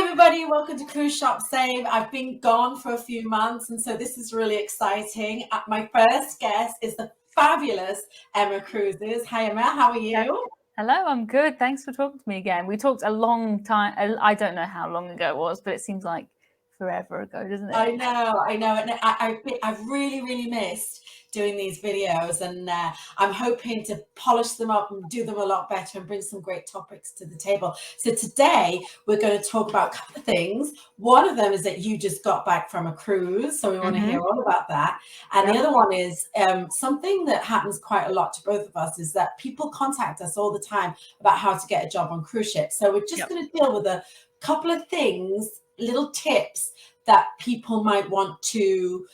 everybody, welcome to Cruise Shop Save. I've been gone for a few months, and so this is really exciting. My first guest is the fabulous Emma Cruises. Hi Emma, how are you? Hello, I'm good. Thanks for talking to me again. We talked a long time. I don't know how long ago it was, but it seems like forever ago, doesn't it? I know. And I've really missed doing these videos, and I'm hoping to polish them up and do them a lot better and bring some great topics to the table. So today we're going to talk about a couple of things. One of them is that you just got back from a cruise, so we want to hear all about that. And the other one is something that happens quite a lot to both of us is that people contact us all the time about how to get a job on cruise ships. So we're just going to deal with a couple of things, little tips that people might want to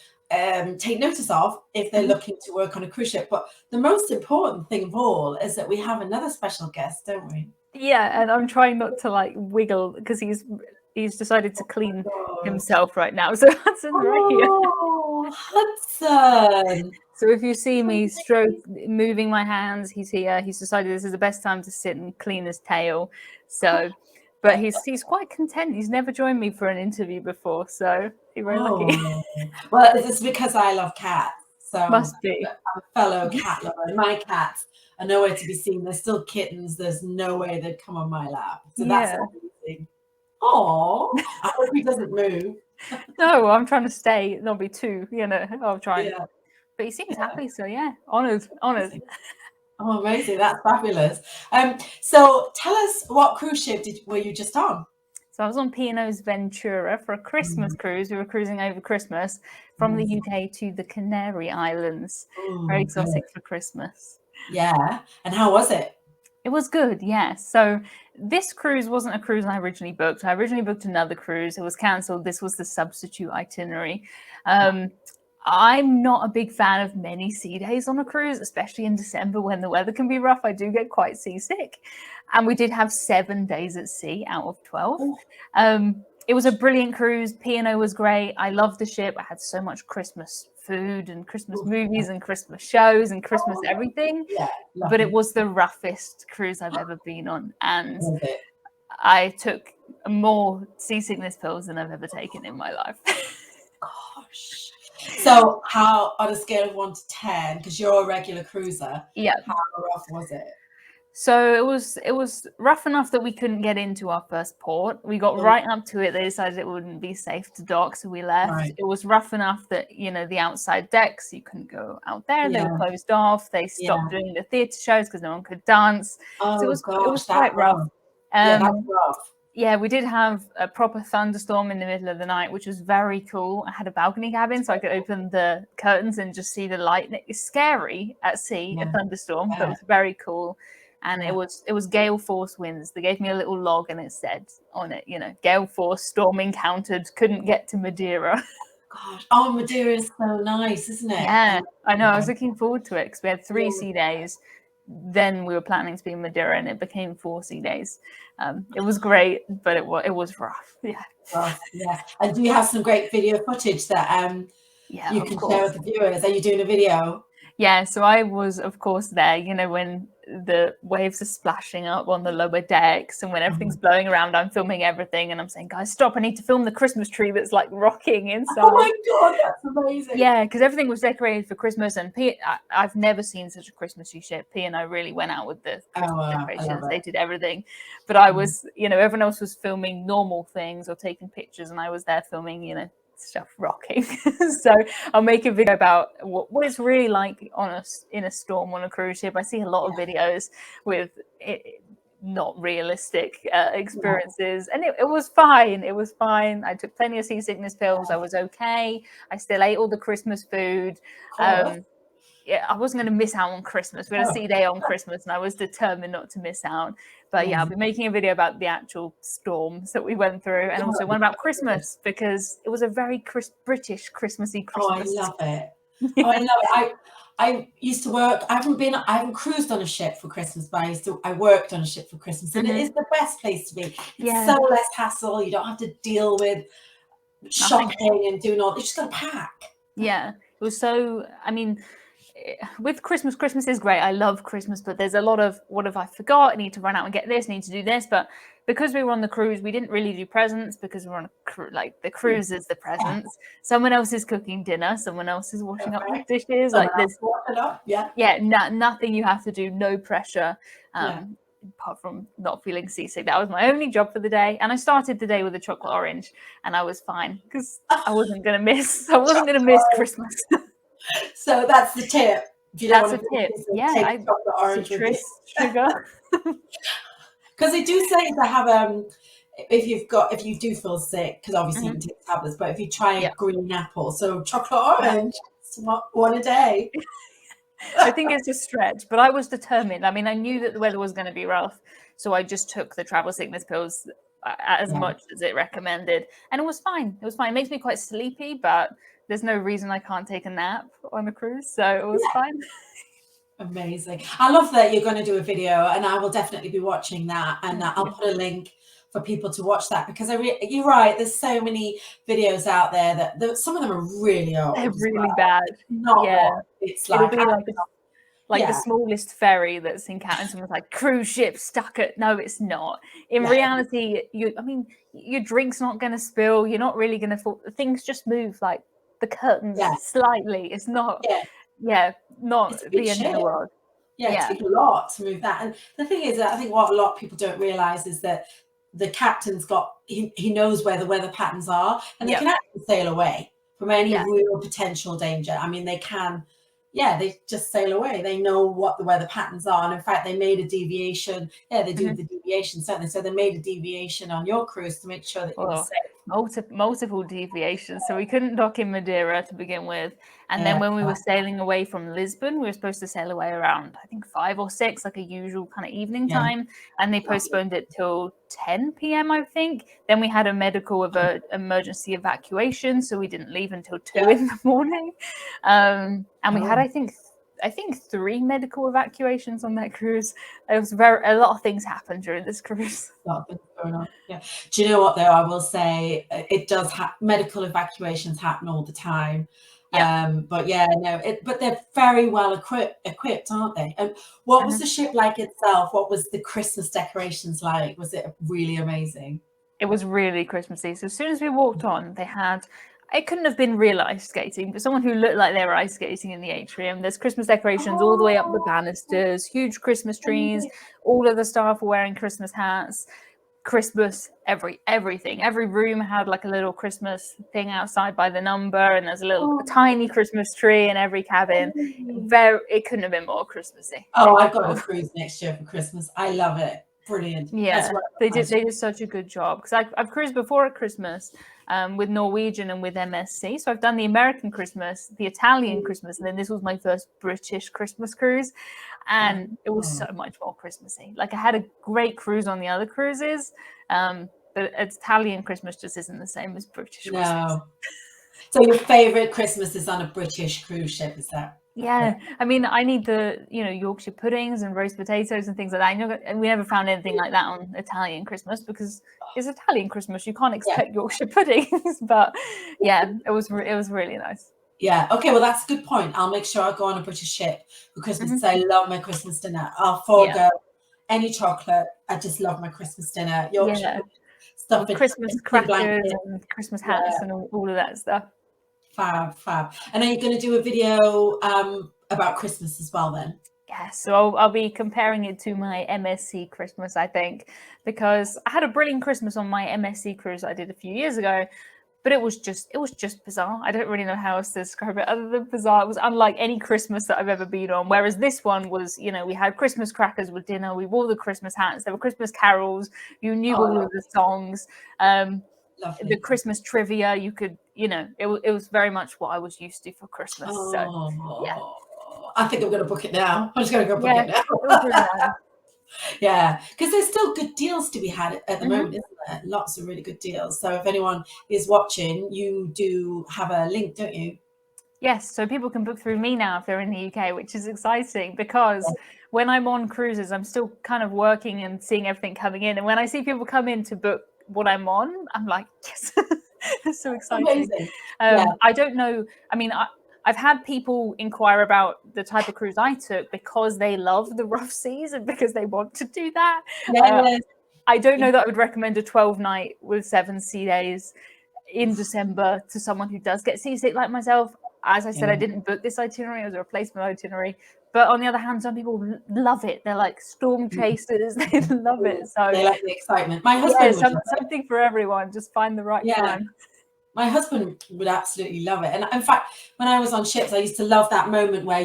take notice of if they're looking to work on a cruise ship. But the most important thing of all is that we have another special guest, don't we? Yeah, and I'm trying not to like wiggle because he's decided to clean himself right now. So Hudson's right here. Oh, Hudson. So if you see me moving my hands, he's here. He's decided this is the best time to sit and clean his tail. So, but he's quite content. He's never joined me for an interview before, so you're very lucky. Well, it's because I love cats. So must be. I'm a fellow cat lover. My cats are nowhere to be seen. They're still kittens. There's no way they'd come on my lap. So that's amazing. Oh, I hope he doesn't move. No, I'm trying to stay, not be too, I'll try. Yeah. But he seems happy, so yeah, honoured. Oh, amazing. That's fabulous. So tell us, what cruise ship were you just on? So I was on P&O's Ventura for a Christmas cruise. We were cruising over Christmas from the UK to the Canary Islands. Very exotic for Christmas. Yeah. And how was it? It was good, yeah. So this cruise wasn't a cruise I originally booked. I originally booked another cruise. It was cancelled. This was the substitute itinerary. I'm not a big fan of many sea days on a cruise, especially in December when the weather can be rough. I do get quite seasick. And we did have 7 days at sea out of 12. It was a brilliant cruise. P&O was great. I loved the ship. I had so much Christmas food and Christmas movies and Christmas shows and Christmas everything. Yeah, but it was the roughest cruise I've ever been on. And I took more seasickness pills than I've ever taken in my life. Gosh. So how, on a scale of 1 to 10, because you're a regular cruiser, how rough was it? So it was rough enough that we couldn't get into our first port. We got right up to it. They decided it wouldn't be safe to dock, so we left. Right. It was rough enough that, the outside decks, you couldn't go out there. They were closed off. They stopped doing the theatre shows because no one could dance. Oh, so it was quite rough. That's rough. Yeah, we did have a proper thunderstorm in the middle of the night, which was very cool. I had a balcony cabin, so I could open the curtains and just see the light. It's scary at sea, a thunderstorm, but it was very cool. And it was gale force winds. They gave me a little log and it said on it, gale force, storm encountered, couldn't get to Madeira. Gosh, Madeira is so nice, isn't it? Yeah, I know. I was looking forward to it because we had 3 sea days. Then we were planning to be in Madeira and it became 4 sea days. It was great, but it was rough. Yeah. Rough, yeah. And do you have some great video footage that you can share with the viewers? Are you doing a video? Yeah, so I was, of course, there, when the waves are splashing up on the lower decks and when everything's blowing around, I'm filming everything and I'm saying, guys, stop, I need to film the Christmas tree that's like rocking inside. Oh my God, that's amazing. Yeah, because everything was decorated for Christmas and I've never seen such a Christmassy ship. P&O really went out with the Christmas decorations. They did everything. But I was, everyone else was filming normal things or taking pictures and I was there filming, stuff rocking. So I'll make a video about what it's really like in a storm on a cruise ship. I see a lot of videos with not realistic experiences, and it was fine. It was fine. I took plenty of seasickness pills. I was okay. I still ate all the Christmas food. I wasn't going to miss out on Christmas. We had a sea day on Christmas and I was determined not to miss out. But I'll be making a video about the actual storms that we went through and also one about Christmas because it was a very British Christmassy Christmas. Oh, I love it. Yeah. Oh, I love it. I used to work, I haven't cruised on a ship for Christmas, but I worked on a ship for Christmas and it is the best place to be. It's so less hassle. You don't have to deal with shopping and doing all, you just got to pack. Yeah. It was so, with Christmas is great. I love Christmas, but there's a lot of what have I forgot? I need to run out and get this. I need to do this. But because we were on the cruise, we didn't really do presents because we're on like the cruise is the presents. Someone else is cooking dinner. Someone else is washing up the dishes. Like there's nothing you have to do. No pressure. Apart from not feeling seasick. That was my only job for the day. And I started the day with a chocolate orange, and I was fine because I wasn't going to miss Christmas. So that's the tip. That's a tip. Yeah, take chocolate orange citrus, sugar. Because they do say to have if you do feel sick, because obviously you can take tablets, but if you try a green apple, so chocolate orange, one a day. I think it's a stretch, but I was determined. I mean, I knew that the weather was going to be rough, so I just took the travel sickness pills as much as it recommended, and it was fine. It was fine. It makes me quite sleepy, but there's no reason I can't take a nap on a cruise, so it was fine. Amazing. I love that you're going to do a video, and I will definitely be watching that, and I'll put a link for people to watch that, because you're right, there's so many videos out there that some of them are really old. They're really bad. It's like it'll be like the smallest ferry that's in Canada, and someone's like, cruise ship stuck at. No, it's not. In reality, your drink's not going to spill. You're not really going to fall. Things just move, like the curtains slightly. It's not. Not the end of the world. It takes a lot to move that. And the thing is that I think what a lot of people don't realize is that the captain's he knows where the weather patterns are, and they can actually sail away from any real potential danger. I mean, they can, they just sail away. They know what the weather patterns are. And in fact, they made a deviation. They do the deviation, certainly. So they made a deviation on your cruise to make sure that you were safe. Multiple deviations. So we couldn't dock in Madeira to begin with. And then when we were sailing away from Lisbon, we were supposed to sail away around, I think 5 or 6, like a usual kind of evening time. And they postponed it till 10 p.m., I think. Then we had a medical emergency evacuation. So we didn't leave until 2 in the morning. And we had, I think 3 medical evacuations on that cruise. It was a lot of things happened during this cruise. A lot of things going on. Do you know what though? I will say it does medical evacuations happen all the time. But they're very well equipped, aren't they? And what was the ship like itself? What was the Christmas decorations like? Was it really amazing? It was really Christmassy. So as soon as we walked on, they had. It couldn't have been real ice skating, but someone who looked like they were ice skating in the atrium. There's Christmas decorations all the way up the banisters, huge Christmas trees. All of the staff were wearing Christmas hats. Christmas, everything. Every room had like a little Christmas thing outside by the number, and there's a tiny Christmas tree in every cabin. It couldn't have been more Christmassy. I've got a cruise next year for Christmas. I love it. Brilliant. Yeah, they did such a good job, because I've cruised before at Christmas with Norwegian and with MSC. So I've done the American Christmas, the Italian Christmas, and then this was my first British Christmas cruise, and it was so much more Christmassy. Like I had a great cruise on the other cruises, but Italian Christmas just isn't the same as British Christmas. So your favorite Christmas is on a British cruise ship, is that? Yeah, I mean, I need the Yorkshire puddings and roast potatoes and things like that. And we never found anything like that on Italian Christmas, because it's Italian Christmas. You can't expect Yorkshire puddings, but it was really nice. Yeah. Okay. Well, that's a good point. I'll make sure I go on a British ship for Christmas, because I love my Christmas dinner. I'll forego any chocolate. I just love my Christmas dinner. Yorkshire stuff, Christmas crackers and Christmas hats and all of that stuff. Fab. And are you going to do a video about Christmas as well then? Yes, so I'll be comparing it to my MSC Christmas, I think, because I had a brilliant Christmas on my MSC cruise I did a few years ago, but it was just bizarre. I don't really know how else to describe it other than bizarre. It was unlike any Christmas that I've ever been on, whereas this one was, we had Christmas crackers with dinner, we wore the Christmas hats, there were Christmas carols, you knew all of the songs. The Christmas trivia, you could, it was very much what I was used to for Christmas. I think I'm going to book it now. I'm just going to go book it now. It was really nice. Because there's still good deals to be had at the moment, isn't there? Lots of really good deals. So if anyone is watching, you do have a link, don't you? Yes, so people can book through me now if they're in the UK, which is exciting, because when I'm on cruises, I'm still kind of working and seeing everything coming in. And when I see people come in to book what I'm on, I'm like, yes. It's so exciting. Amazing. I don't know. I mean, I've had people inquire about the type of cruise I took because they love the rough seas and because they want to do that. Yes. I don't know that I would recommend a 12-night with 7 sea days in December to someone who does get seasick like myself. As I said, I didn't book this itinerary. It was a replacement itinerary. But on the other hand, some people love it. They're like storm chasers. They love it. So they like the excitement. My husband would something for everyone. Just find the right time. My husband would absolutely love it. And in fact, when I was on ships, I used to love that moment where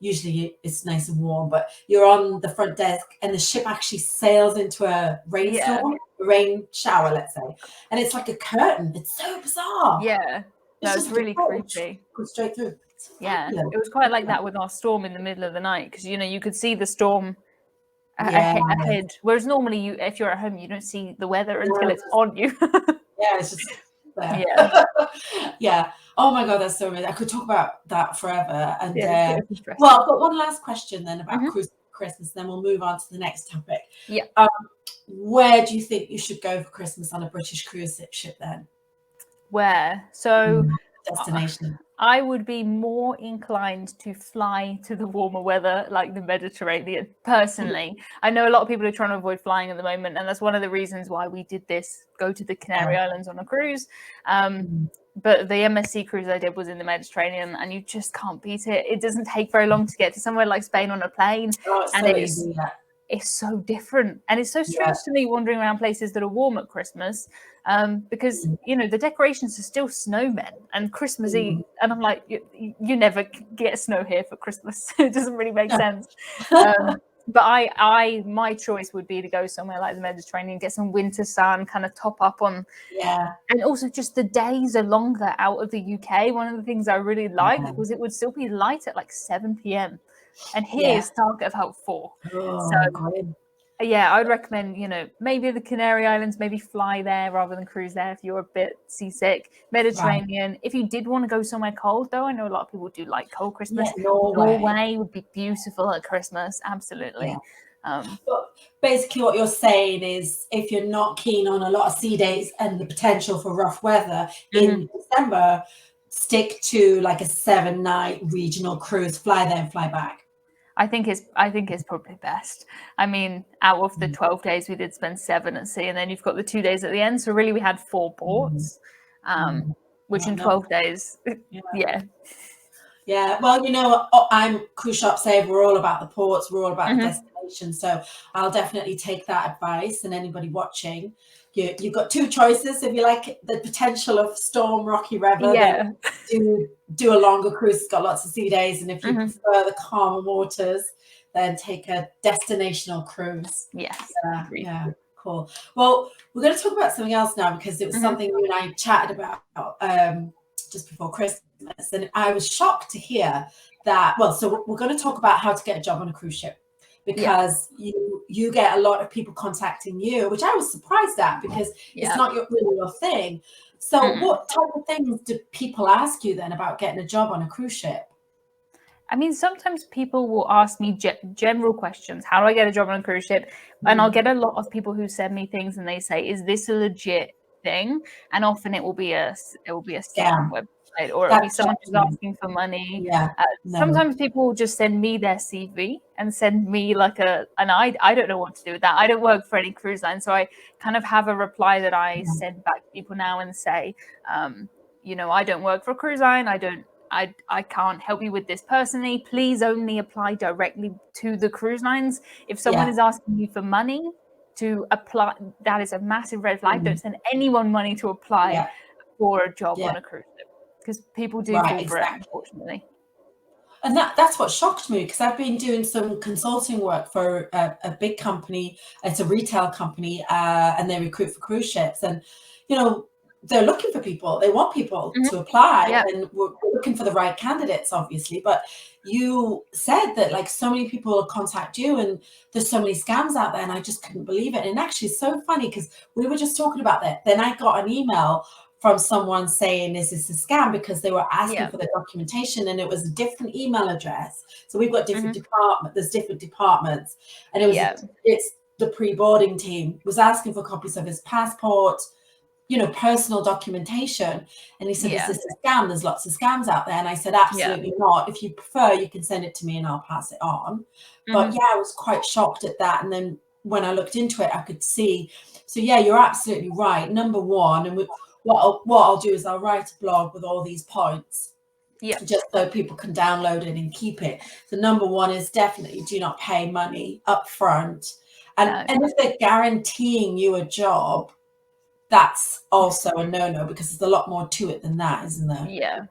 usually it's nice and warm, but you're on the front desk and the ship actually sails into a rainstorm, a rain shower, let's say. And it's like a curtain. It's so bizarre. Yeah. It's really creepy. Go straight through. Yeah. It was quite like that with our storm in the middle of the night because, you could see the storm ahead. Whereas normally if you're at home, you don't see the weather until it's on you. It's just there. Yeah. Oh my God, that's so amazing. I could talk about that forever. And well, I've got one last question then about cruise Christmas, then we'll move on to the next topic. Yeah. Where do you think you should go for Christmas on a British cruise ship then? Where? So destination. I would be more inclined to fly to the warmer weather, like the Mediterranean, personally. I know a lot of people are trying to avoid flying at the moment, and that's one of the reasons why we did this, go to the Canary Islands on a cruise. But the MSC cruise I did was in the Mediterranean, and you just can't beat it. It doesn't take very long to get to somewhere like Spain on a plane. It's so different. And it's so strange to me wandering around places that are warm at Christmas, because, the decorations are still snowmen and Christmassy. And I'm like, you never get snow here for Christmas. It doesn't really make sense. But my choice would be to go somewhere like the Mediterranean, get some winter sun, kind of top up on. And also just the days are longer out of the UK. One of the things I really liked was it would still be light at like 7 p.m. And here it's dark at about 4. I would recommend, maybe the Canary Islands, maybe fly there rather than cruise there if you're a bit seasick. Mediterranean. If you did want to go somewhere cold, though, I know a lot of people do like cold Christmas. Norway would be beautiful at Christmas. Absolutely. But basically what you're saying is if you're not keen on a lot of sea days and the potential for rough weather in December, stick to like a 7-night regional cruise, fly there and fly back. I think it's probably best. I mean, out of the 12 days, we did spend 7 at sea, and then you've got the 2 days at the end. So really, we had 4 ports, which in 12 days, Yeah, well, I'm cruise shop saver. We're all about the ports. We're all about the destination. So I'll definitely take that advice. And anybody watching, you've got 2 choices. If you like the potential of storm, rocky weather, then do a longer cruise. It's got lots of sea days. And if you prefer the calmer waters, then take a destinational cruise. Yes. Cool. Well, we're going to talk about something else now because it was something you and I chatted about just before Christmas. And I was shocked to hear that, so we're going to talk about how to get a job on a cruise ship because you get a lot of people contacting you, which I was surprised at because it's not really your thing. So what type of things do people ask you then about getting a job on a cruise ship? I mean, sometimes people will ask me general questions. How do I get a job on a cruise ship? And I'll get a lot of people who send me things and they say, is this a legit thing? And often it will be a scam website, or it'll be someone who's asking for money. Sometimes people will just send me their CV and send me I don't know what to do with that. I don't work for any cruise line, so I kind of have a reply that I send back to people now and say, I don't work for a cruise line. I can't help you with this personally. Please only apply directly to the cruise lines. If someone is asking you for money to apply, that is a massive red flag. Don't send anyone money to apply for a job on a cruise ship because people do fall for it, unfortunately. And that's what shocked me because I've been doing some consulting work for a big company. It's a retail company and they recruit for cruise ships. And, they're looking for people. They want people to apply and we're looking for the right candidates, obviously. But you said that so many people contact you and there's so many scams out there and I just couldn't believe it. And actually it's so funny because we were just talking about that. Then I got an email from someone saying, is this a scam? Because they were asking for the documentation and it was a different email address. So we've got different there's different departments. And it was it's the pre-boarding team was asking for copies of his passport, personal documentation. And he said, is Yeah. this a scam? There's lots of scams out there. And I said, Yeah. absolutely not. If you prefer, you can send it to me and I'll pass it on. But yeah, I was quite shocked at that. And then when I looked into it, I could see. So yeah, you're absolutely right. Number one, and what I'll do is I'll write a blog with all these points. Yeah. Just so people can download it and keep it. So number one is definitely do not pay money up front. And if they're guaranteeing you a job, that's also a no-no, because there's a lot more to it than that, isn't there? Yeah.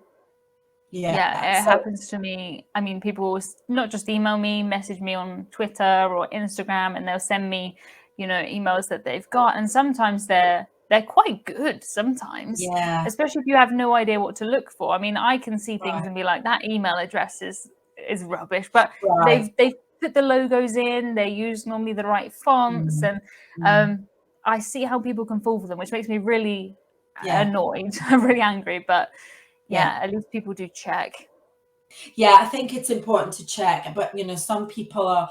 Yeah. It happens to me. I mean, people will not just email me, message me on Twitter or Instagram, and they'll send me, emails that they've got. And sometimes they're quite good sometimes. Yeah. Especially if you have no idea what to look for. I mean, I can see things and be like, that email address is rubbish. But they've put the logos in, they use normally the right fonts, and I see how people can fall for them, which makes me really annoyed, really angry. But yeah, at least people do check. Yeah, I think it's important to check. But some people are,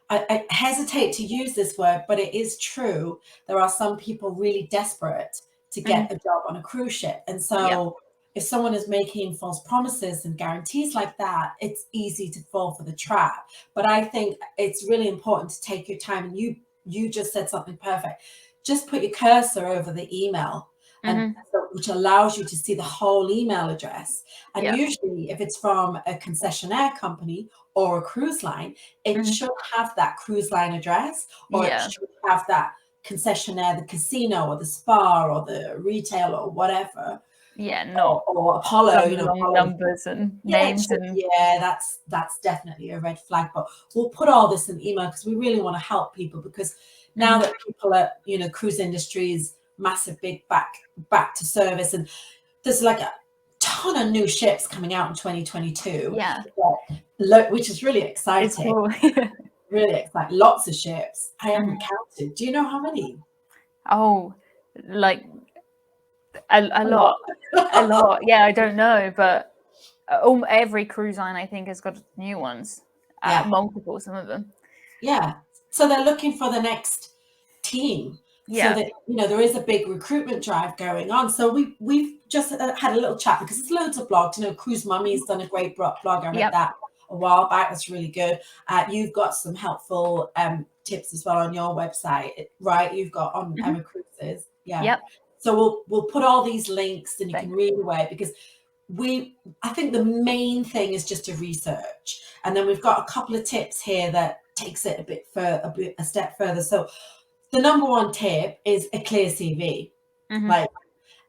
I hesitate to use this word, but it is true. There are some people really desperate to get a job on a cruise ship. And so if someone is making false promises and guarantees like that, it's easy to fall for the trap. But I think it's really important to take your time. And you just said something perfect. Just put your cursor over the email, and which allows you to see the whole email address. And usually if it's from a concessionaire company or a cruise line, it should have that cruise line address, or it should have that concessionaire, the casino or the spa or the retail or whatever. Or Apollo, long numbers and names. That's definitely a red flag. But we'll put all this in email because we really want to help people, because now that people are, cruise industry is massive, big back to service, and there's like a ton of new ships coming out in 2022. Which is really exciting. It's cool. Really exciting. Lots of ships. I haven't counted. Do you know how many? Oh, like a lot. A lot. Yeah, I don't know, but every cruise line I think has got new ones. Multiple, some of them. Yeah. So they're looking for the next team. So that there is a big recruitment drive going on. So we've just had a little chat, because there's loads of blogs. Cruise Mummy's done a great blog. I read that a while back. That's really good. You've got some helpful tips as well on your website, right? You've got on Emma Cruises. So we'll put all these links, and you can read away, because I think the main thing is just to research, and then we've got a couple of tips here that takes it a step further. So the number one tip is a clear CV. Like,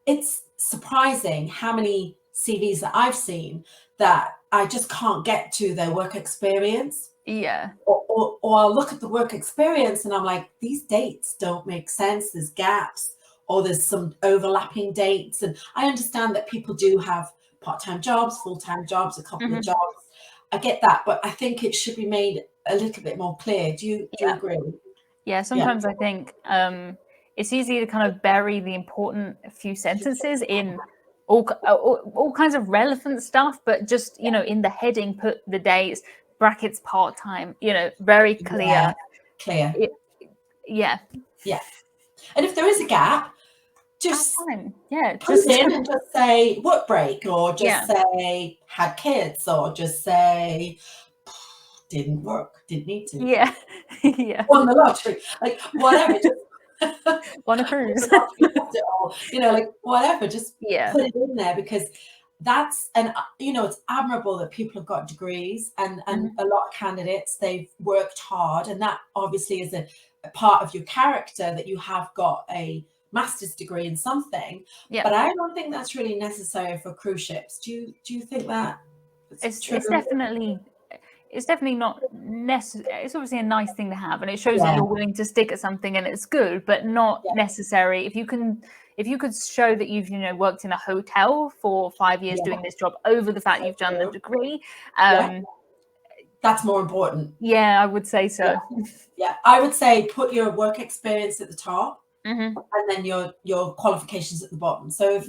it's surprising how many CVs that I've seen that I just can't get to their work experience. Or I'll look at the work experience and I'm like, these dates don't make sense. There's gaps, or there's some overlapping dates. And I understand that people do have part-time jobs, full-time jobs, a couple of jobs. I get that, but I think it should be made a little bit more clear. Do you agree? Yeah, sometimes I think it's easy to kind of bury the important few sentences in all kinds of relevant stuff, but just, in the heading, put the dates, brackets, part-time, very clear. Clear. Yeah. And if there is a gap, just put it in and just say work break, or just say had kids, or just say didn't work, didn't need to. Won the lottery, like whatever. Just on a cruise. Like whatever. Just put it in there, because that's, and it's admirable that people have got degrees, and a lot of candidates, they've worked hard, and that obviously is a part of your character, that you have got a master's degree in something. But I don't think that's really necessary for cruise ships. Do you think that it's definitely not necessary. It's obviously a nice thing to have, and it shows that you're willing to stick at something, and it's good, but not necessary. If you could show that you've worked in a hotel for 5 years doing this job over the fact you've done the degree, that's more important. I would say so. I would say put your work experience at the top, and then your qualifications at the bottom. So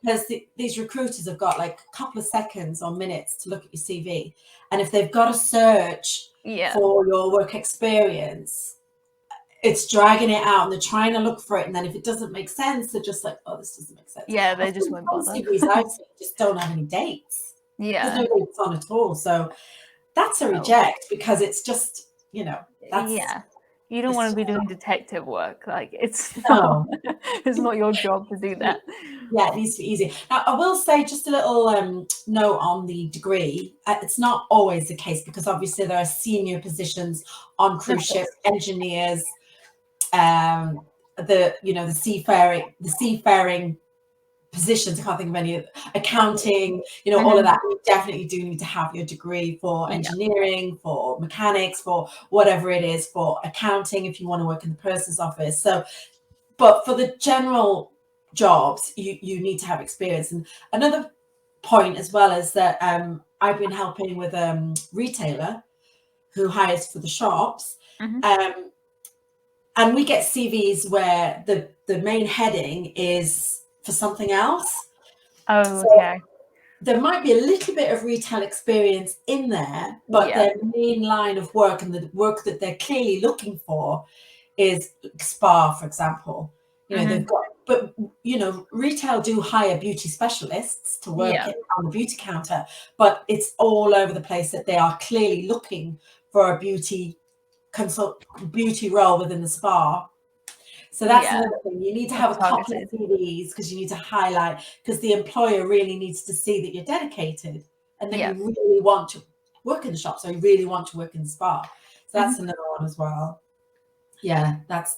because these recruiters have got like a couple of seconds or minutes to look at your CV, and if they've got to search for your work experience, it's dragging it out and they're trying to look for it. And then if it doesn't make sense, they're just like, oh, this doesn't make sense. Yeah, they just won't bother. CVs I've seen just don't have any dates. Yeah. There's no dates on at all. So that's a reject because it's just, that's. Yeah. You don't want to be doing detective work. Like it's not your job to do that. Yeah, it needs to be easy. Now, I will say just a little note on the degree. It's not always the case because obviously there are senior positions on cruise ships, engineers, the seafaring positions. I can't think of any. Accounting, all of that. You definitely do need to have your degree for engineering, for mechanics, for whatever it is, for accounting if you want to work in the purser's office. So, but for the general jobs, you need to have experience. And another point as well is that I've been helping with a retailer who hires for the shops. And we get CVs where the main heading is for something else. Oh, okay. So there might be a little bit of retail experience in there, but their main line of work and the work that they're clearly looking for is spa, for example. They've got, but retail do hire beauty specialists to work on the beauty counter, but it's all over the place that they are clearly looking for a beauty role within the spa. So that's another thing. You need to have a couple of CVs because you need to highlight, because the employer really needs to see that you're dedicated and that you really want to work in the shop. So you really want to work in the spa. So that's another one as well. Yeah, that's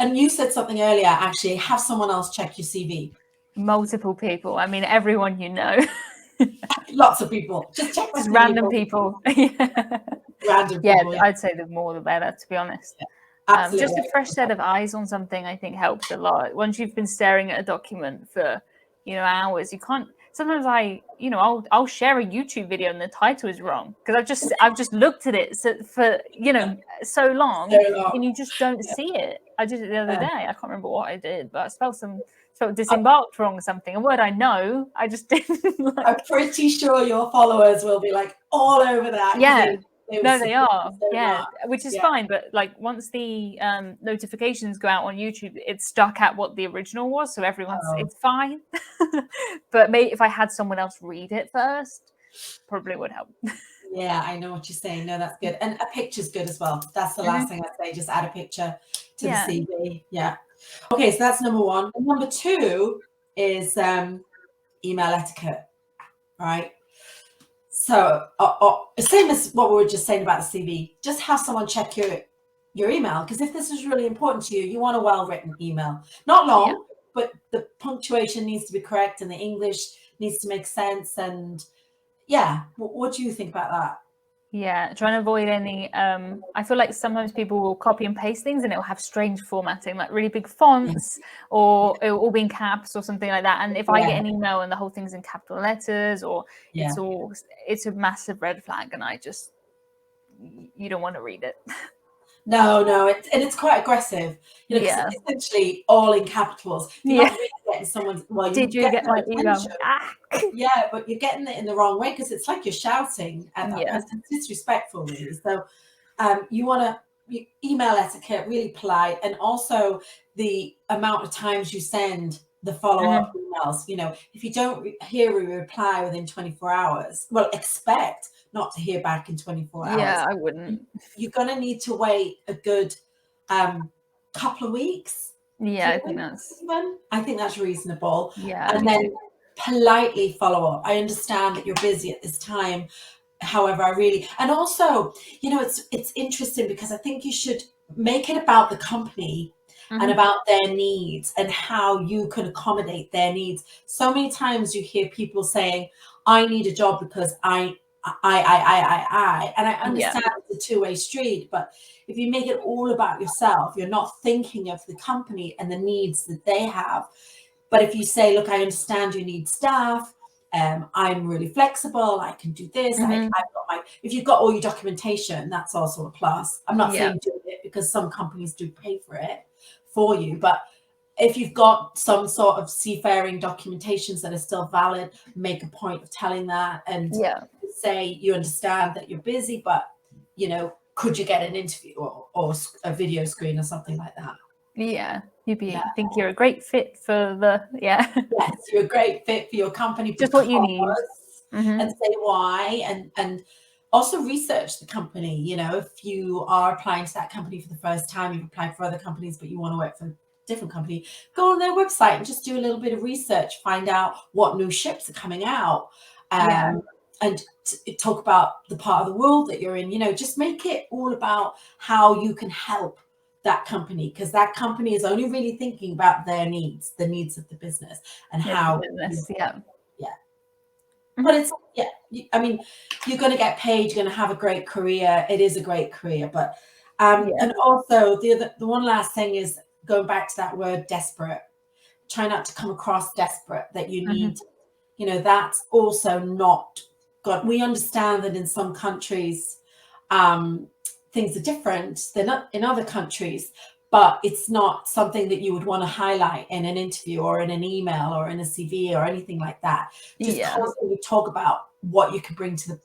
and you said something earlier, actually, have someone else check your CV. Multiple people. I mean, everyone Lots of people. Just check just random people. Random people. Yeah, I'd say the more the better, to be honest. Just a fresh set of eyes on something, I think, helps a lot. Once you've been staring at a document for hours, you can't. Sometimes I'll share a YouTube video and the title is wrong because I've just looked at it for so long and you just don't see it. I did it the other day. I can't remember what I did, but I spelled disembarked wrong or something. A word I know, I just didn't. I'm pretty sure your followers will be like all over that. Yeah. They are. Yeah, which is fine. But like once the notifications go out on YouTube, it's stuck at what the original was. So it's fine. But maybe if I had someone else read it first, probably would help. Yeah, I know what you're saying. No, that's good. And a picture's good as well. That's the last thing I'd say. Just add a picture to the CV. Yeah. Okay, so that's number one. And number two is email etiquette, right? So same as what we were just saying about the CV, just have someone check your email, because if this is really important to you, you want a well-written email. Not long, but the punctuation needs to be correct and the English needs to make sense. And what do you think about that? Yeah, trying to avoid any. I feel like sometimes people will copy and paste things and it will have strange formatting, like really big fonts, or it will all be in caps or something like that. And if I get an email and the whole thing's in capital letters, or it's a massive red flag, and you don't want to read it. No, it's quite aggressive. It's essentially all in capitals. You're not really getting someone's. Well, did you get my email? Yeah, but you're getting it in the wrong way because it's like you're shouting at that person. It's disrespectful, really. So, you want to email etiquette, really polite, and also the amount of times you send the follow-up emails. If you don't hear a reply within 24 hours, well, expect not to hear back in 24 hours. Yeah, I wouldn't. You're going to need to wait a good couple of weeks. Yeah, I think that's reasonable. Yeah. And then politely follow up. I understand that you're busy at this time. However, and also, it's interesting because I think you should make it about the company and about their needs and how you can accommodate their needs. So many times you hear people saying, I need a job because I, and I understand it's a two-way street, but if you make it all about yourself, you're not thinking of the company and the needs that they have. But if you say, look, I understand you need staff, I'm really flexible, I can do this, if you've got all your documentation, that's also a plus. I'm not saying do it because some companies do pay for it for you, but if you've got some sort of seafaring documentations that are still valid, make a point of telling that and say you understand that you're busy, but could you get an interview or a video screen or something like that? Yeah, you'd be think you're a great fit for the Yes, you're a great fit for your company. Just what you need. And say why, and also research the company. You know, if you are applying to that company for the first time, you've applied for other companies, but you want to work for a different company, go on their website and just do a little bit of research, find out what new ships are coming out, and talk about the part of the world that you're in. You know, just make it all about how you can help that company, because that company is only really thinking about their needs, the needs of the business, and how but it's I mean, you're going to get paid, you're going to have a great career. It is a great career, but and also the one last thing is going back to that word desperate. Try not to come across desperate, that you need, you know, that's also not God. We understand that in some countries things are different than in other countries, but it's not something that you would want to highlight in an interview or in an email or in a CV or anything like that. Just constantly talk about what you can bring to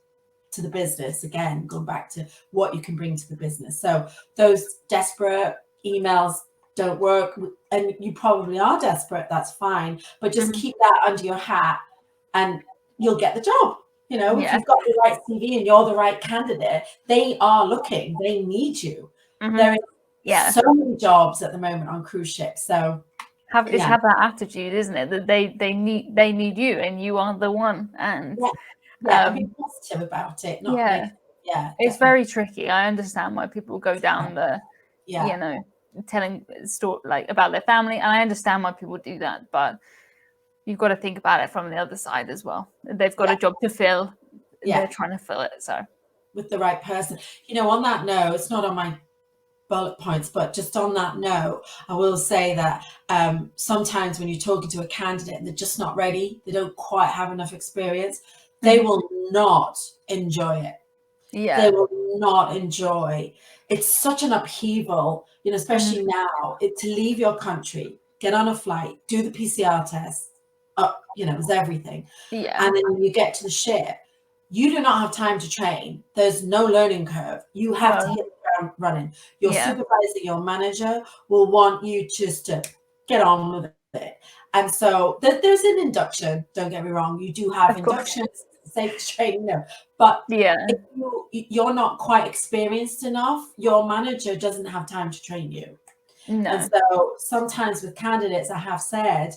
the business. Again, going back to what you can bring to the business. So those desperate emails don't work, and you probably are desperate, that's fine, but just keep that under your hat and you'll get the job. You know, if you've got the right CV and you're the right candidate, they are looking, they need you. There is so many jobs at the moment on cruise ships. So have that attitude, isn't it? That they need you and you are the one. And be positive about it. It's very tricky. I understand why people go down the you know, telling story like about their family, and I understand why people do that, but you've got to think about it from the other side as well. They've got a job to fill. They're trying to fill it. So with the right person. You know, on that note, it's not on my bullet points, but just on that note, I will say that sometimes when you're talking to a candidate and they're just not ready, they don't quite have enough experience, they will not enjoy it. They will not enjoy. It's such an upheaval, you know, especially now, to leave your country, get on a flight, do the PCR test, you know, it's everything. And then when you get to the ship, you do not have time to train. There's no learning curve. You have to hit the ground running. Your supervisor, your manager will want you just to get on with it. And so there's an induction. Don't get me wrong. You do have inductions, safe training, but if you're not quite experienced enough, your manager doesn't have time to train you. And so sometimes with candidates, I have said,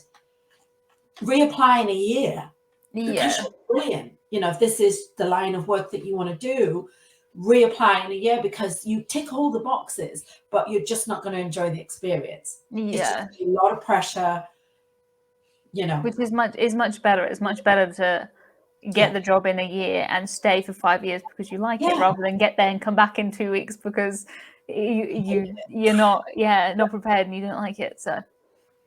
reapply in a year, because you're brilliant. You know, if this is the line of work that you want to do, reapply in a year, because you tick all the boxes, but you're just not going to enjoy the experience. It's just a lot of pressure, you know. Which is much better. It's much better to get the job in a year and stay for 5 years because you like it, rather than get there and come back in 2 weeks because you're not prepared and you don't like it. So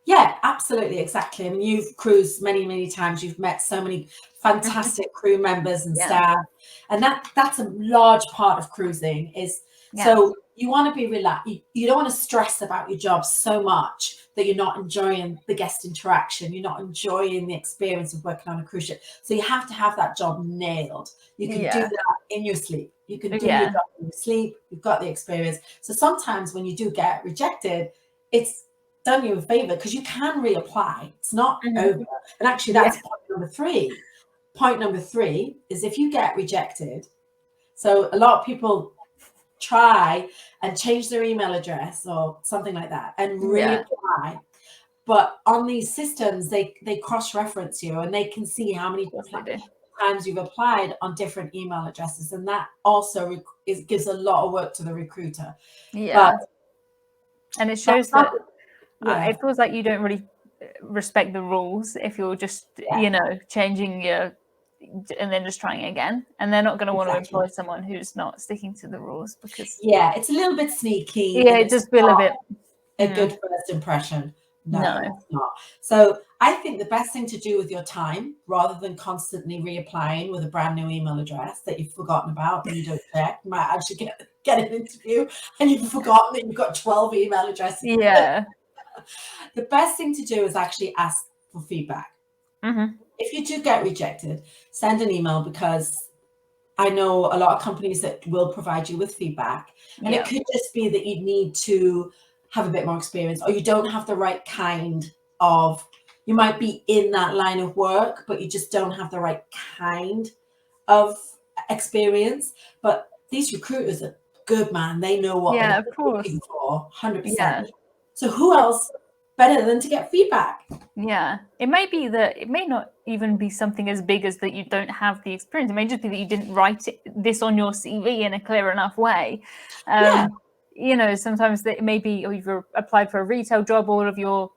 yeah, absolutely, exactly. I mean, you've cruised many times. You've met so many fantastic crew members and staff, and that's a large part of cruising. So you want to be relaxed. You don't want to stress about your job so much that you're not enjoying the guest interaction. You're not enjoying the experience of working on a cruise ship. So you have to have that job nailed. You can do that in your sleep. You can do your job in your sleep. You've got the experience. So sometimes when you do get rejected, it's done you a favor, because you can reapply. It's not over. And actually, that's point number 3. Point number 3 is, if you get rejected, so a lot of people try and change their email address or something like that and reapply, but on these systems they cross-reference you, and they can see how many times you've applied on different email addresses, and that also gives a lot of work to the recruiter. And it shows that it feels like you don't really respect the rules if you're just you know, changing your and then just trying again, and they're not going to want to employ someone who's not sticking to the rules, because it's a little bit sneaky. It does feel a bit a good first impression. No, it's not. So I think the best thing to do with your time, rather than constantly reapplying with a brand new email address that you've forgotten about and you don't check, you might actually get an interview and you've forgotten that you've got 12 email addresses. The best thing to do is actually ask for feedback. If you do get rejected, send an email, because I know a lot of companies that will provide you with feedback, and it could just be that you need to have a bit more experience, or you don't have the right kind of, you might be in that line of work, but you just don't have the right kind of experience. But these recruiters are good, man. They know what they're looking for, 100%. So who else better than to get feedback? Yeah, it may be that it may not even be something as big as that you don't have the experience. It may just be that you didn't write this on your CV in a clear enough way. You know, sometimes it may be, or you've applied for a retail job, all of your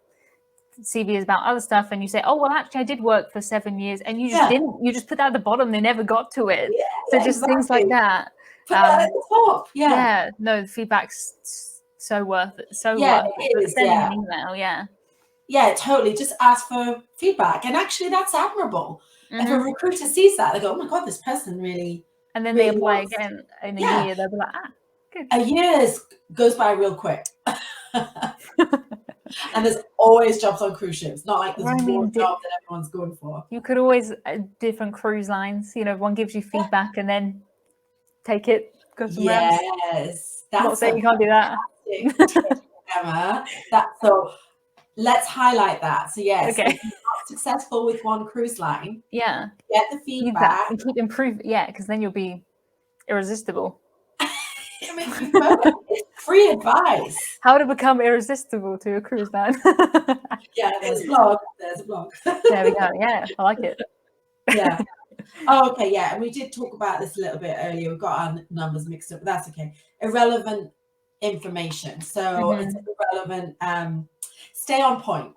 CV is about other stuff, and you say, oh, well, actually, I did work for 7 years, and you just didn't. You just put that at the bottom. They never got to it. So just things like that. Put that at the top. Yeah, no, the feedback's so worth it. So worth it. Is, sending an email, Yeah, totally. Just ask for feedback. And actually, that's admirable. If a recruiter sees that, they go, oh my God, this person really. And then they apply again in a year. They'll be like, good. A year goes by real quick. And there's always jobs on cruise ships. Not like there's one job that everyone's going for. You could always, different cruise lines, you know, one gives you feedback and then take it, go somewhere else. Yes. Not saying you can't do that. Emma. So let's highlight that. So yes, okay. If you're not successful with one cruise line, get the feedback and keep improving. Yeah, because then you'll be irresistible. It makes me perfect. It's free advice. How to become irresistible to a cruise line. There's a blog. There we go. Yeah, I like it. Yeah. Oh, okay. Yeah, and we did talk about this a little bit earlier. We've got our numbers mixed up, but that's okay. Irrelevant information. So it's irrelevant. Stay on point.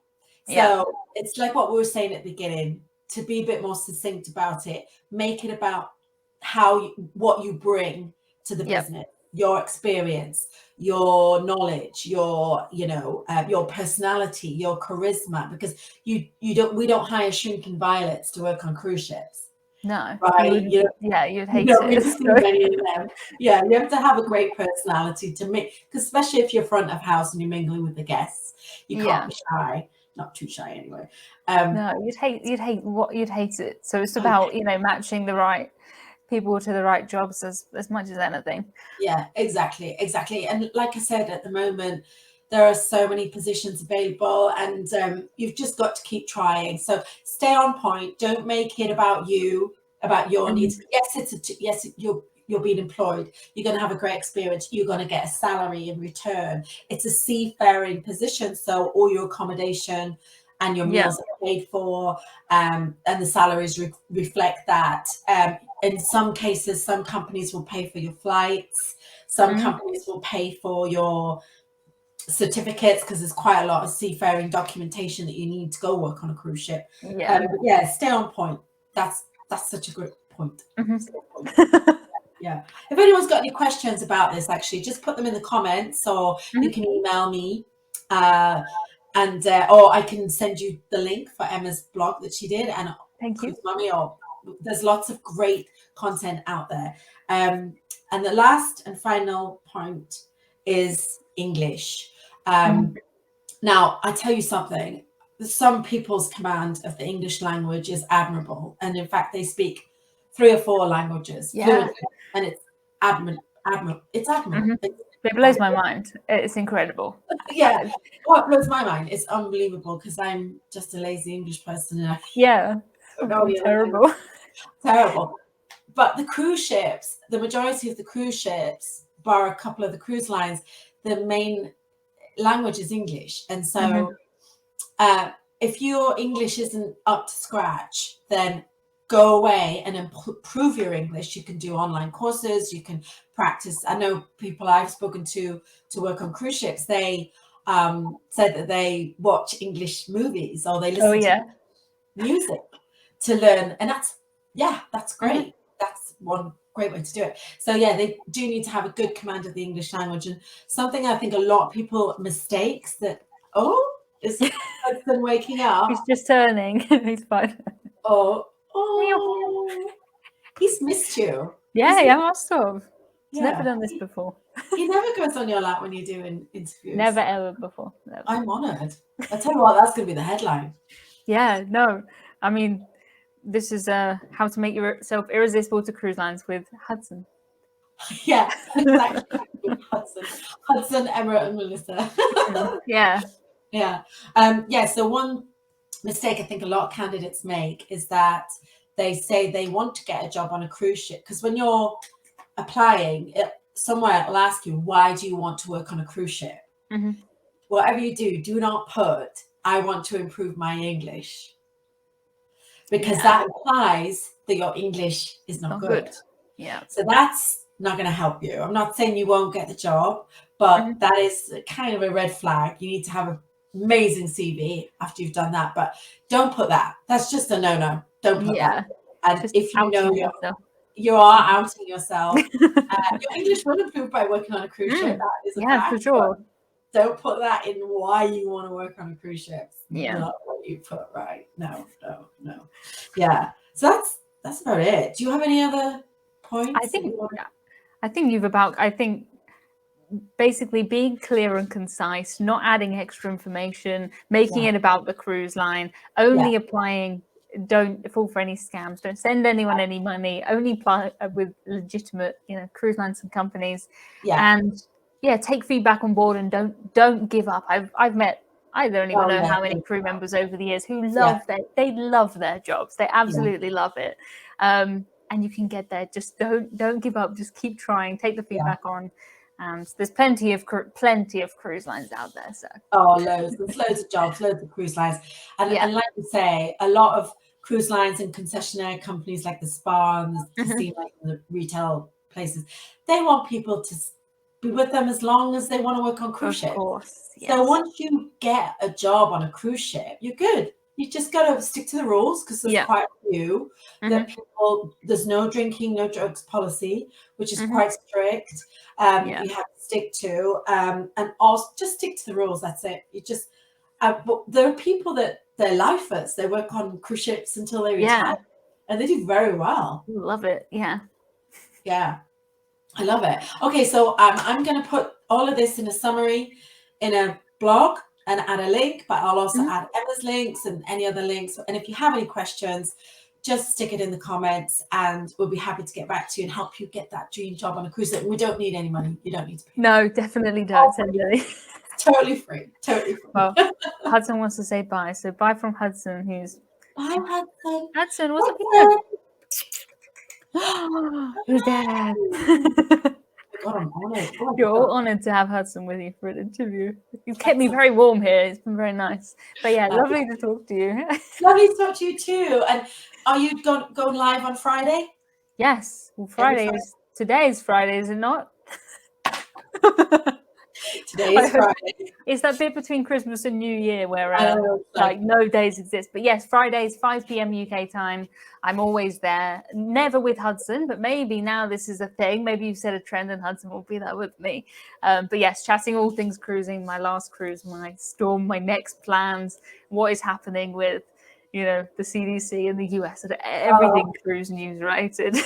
So it's like what we were saying at the beginning. To be a bit more succinct about it, make it about what you bring to the business. Your experience, your knowledge, your personality, your charisma, because we don't hire shrinking violets to work on cruise ships. No, right? You'd hate it. Many of them. Yeah, you have to have a great personality to make, because especially if you're front of house and you're mingling with the guests, you can't be shy. Not too shy anyway. No, you'd hate it. So it's about matching the right people to the right jobs as much as anything. Yeah, exactly. And like I said, at the moment there are so many positions available, and you've just got to keep trying. So stay on point. Don't make it about you, about your needs. Yes, you're being employed. You're going to have a great experience. You're going to get a salary in return. It's a seafaring position, so all your accommodation and your meals are paid for, and the salaries reflect that. In some cases, some companies will pay for your flights. Some companies will pay for your certificates, because there's quite a lot of seafaring documentation that you need to go work on a cruise ship. Stay on point. That's such a good point. Yeah. If anyone's got any questions about this, actually, just put them in the comments, or you can email me. Or I can send you the link for Emma's blog that she did, and thank you, Mummy. Or there's lots of great content out there. And the last and final point is English. Now, I tell you something. Some people's command of the English language is admirable, and in fact, they speak 3 or 4 languages fluently, and it's admirable. It's admirable. It blows my mind. It's incredible. What blows my mind is unbelievable, because I'm just a lazy English person. Terrible. But the cruise ships, the majority of the cruise ships, bar a couple of the cruise lines, the main language is English. And so if your English isn't up to scratch, then go away and improve your English. You can do online courses, you can practice. I know people I've spoken to work on cruise ships, they said that they watch English movies, or they listen to music to learn. And that's great. That's one great way to do it. So they do need to have a good command of the English language. And something I think a lot of people mistakes that, is husband waking up. He's just turning. He's fine. He's missed you. Yeah, must have. He's never done this before. He never goes on your lap when you're doing interviews. Never ever before. I'm honoured. I tell you what, that's going to be the headline. Yeah, no. I mean, this is how to make yourself irresistible to cruise lines with Hudson. Yeah, exactly. Hudson, Emma, and Melissa. Yeah. So one mistake I think a lot of candidates make is that they say they want to get a job on a cruise ship, because when you're applying somewhere, it'll ask you, why do you want to work on a cruise ship? Mm-hmm. Whatever you do not put, I want to improve my English, because that implies that your English is not good. Yeah. So that's not going to help you. I'm not saying you won't get the job, but that is kind of a red flag. You need to have an amazing CV after you've done that, but don't put that. That's just a no. Don't put that. And just if you know you are outing yourself, your English will improve by working on a cruise ship. That is a fact, for sure. Don't put that in why you want to work on a cruise ship. Yeah. Not what you put, right? No. Yeah. So that's about it. Do you have any other points? I think basically being clear and concise, not adding extra information, making it about the cruise line, only applying, don't fall for any scams, don't send anyone any money, only apply with legitimate, cruise lines and companies. And take feedback on board, and don't give up. I've met, I don't even know how many crew members over the years who love they love their jobs. They absolutely love it. And you can get there. Just don't give up. Just keep trying. Take the feedback on. And there's plenty of cruise lines out there. So loads. There's loads of jobs, loads of cruise lines, and like you say, a lot of cruise lines and concessionaire companies like the spa and the casino and the retail places, they want people to be with them as long as they want to work on cruise ships. Of course. Yes. So once you get a job on a cruise ship, you're good. You just got to stick to the rules, because there's quite a few that there's no drinking, no drugs policy, which is quite strict. You have to stick to, and also just stick to the rules. That's it. You just, but there are people that they're lifers. They work on cruise ships until they retire, and they do very well. Love it. Yeah. I love it. Okay, so I'm going to put all of this in a summary in a blog and add a link, but I'll also add Emma's links and any other links. And if you have any questions, just stick it in the comments, and we'll be happy to get back to you and help you get that dream job on a cruise ship. We don't need any money. You don't need to pay. No, definitely don't send any. Totally free. Well, Hudson wants to say bye. So bye from Hudson, who's... Bye, Hudson. Hudson, what's up here? Who's there? God, I'm honored. You're all honored to have Hudson with you for an interview. You've kept me very warm here. It's been very nice. But yeah, lovely to talk to you. Lovely to talk to you too. And are you going live on Friday? Yes. Well, today is Friday, is it not? Today is Friday. It's that bit between Christmas and New Year where no days exist. But yes, Fridays, 5 p.m. UK time. I'm always there. Never with Hudson, but maybe now this is a thing. Maybe you've set a trend and Hudson will be there with me. But yes, chatting all things cruising, my last cruise, my storm, my next plans, what is happening with, the CDC in the US, and everything cruise news related.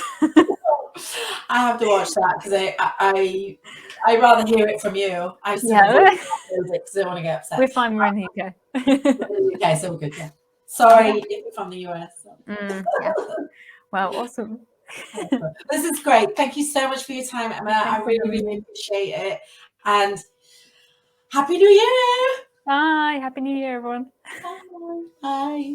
I have to watch that, because I'd rather hear it from you. I because I don't want to get upset. We're fine. We're in the UK. Okay, so we're good. Yeah. Sorry if you're from the US. Wow, awesome. This is great. Thank you so much for your time, Emma. I really, really appreciate it. And Happy New Year. Bye. Happy New Year, everyone. Bye.